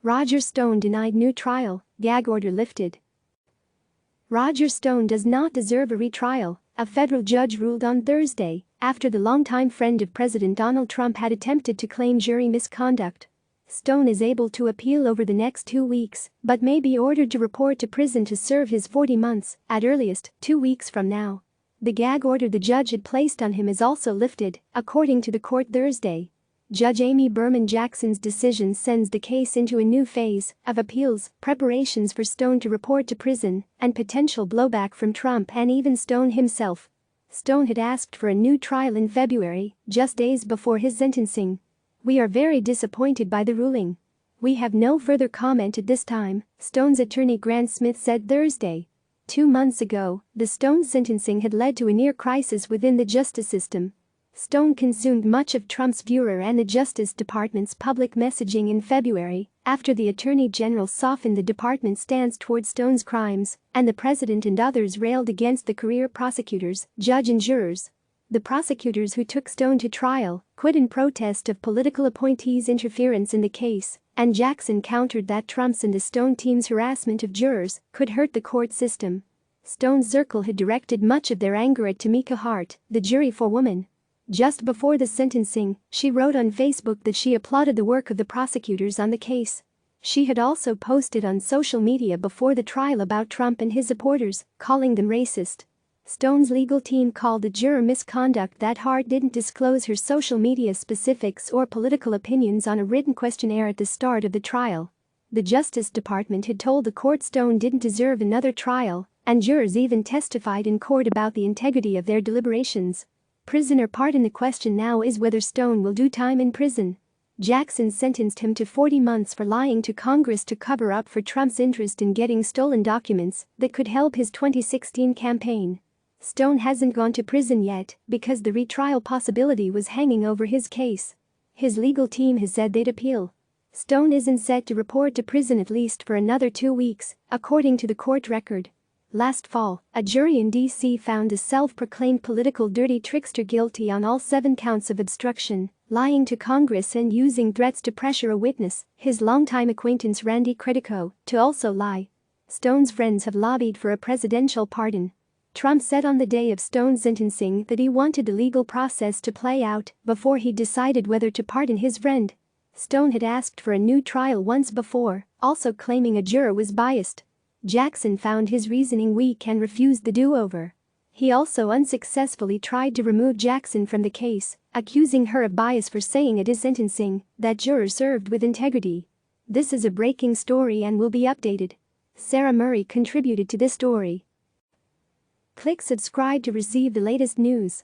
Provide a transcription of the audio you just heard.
Roger Stone denied new trial, gag order lifted. Roger Stone does not deserve a retrial, a federal judge ruled on Thursday, after the longtime friend of President Donald Trump had attempted to claim jury misconduct. Stone is able to appeal over the next 2 weeks, but may be ordered to report to prison to serve his 40 months, at earliest, 2 weeks from now. The gag order the judge had placed on him is also lifted, according to the court Thursday. Judge Amy Berman Jackson's decision sends the case into a new phase of appeals, preparations for Stone to report to prison, and potential blowback from Trump and even Stone himself. Stone had asked for a new trial in February, just days before his sentencing. "We are very disappointed by the ruling. We have no further comment at this time," Stone's attorney Grant Smith said Thursday. 2 months ago, the Stone sentencing had led to a near crisis within the justice system. Stone consumed much of Trump's furor and the Justice Department's public messaging in February, after the Attorney General softened the department's stance toward Stone's crimes, and the president and others railed against the career prosecutors, judge and jurors. The prosecutors who took Stone to trial quit in protest of political appointees' interference in the case, and Jackson countered that Trump's and the Stone team's harassment of jurors could hurt the court system. Stone's circle had directed much of their anger at Tamika Hart, the jury forewoman. Just before the sentencing, she wrote on Facebook that she applauded the work of the prosecutors on the case. She had also posted on social media before the trial about Trump and his supporters, calling them racist. Stone's legal team called the juror misconduct that Hart didn't disclose her social media specifics or political opinions on a written questionnaire at the start of the trial. The Justice Department had told the court Stone didn't deserve another trial, and jurors even testified in court about the integrity of their deliberations. Prisoner part in the question now is whether Stone will do time in prison. Jackson sentenced him to 40 months for lying to Congress to cover up for Trump's interest in getting stolen documents that could help his 2016 campaign. Stone hasn't gone to prison yet because the retrial possibility was hanging over his case. His legal team has said they'd appeal. Stone isn't set to report to prison at least for another 2 weeks, according to the court record. Last fall, a jury in D.C. found the self-proclaimed political dirty trickster guilty on all 7 counts of obstruction, lying to Congress and using threats to pressure a witness, his longtime acquaintance Randy Credico, to also lie. Stone's friends have lobbied for a presidential pardon. Trump said on the day of Stone's sentencing that he wanted the legal process to play out before he decided whether to pardon his friend. Stone had asked for a new trial once before, also claiming a juror was biased. Jackson found his reasoning weak and refused the do-over. He also unsuccessfully tried to remove Jackson from the case, accusing her of bias for saying at his sentencing that jurors served with integrity. This is a breaking story and will be updated. Sarah Murray contributed to this story. Click subscribe to receive the latest news.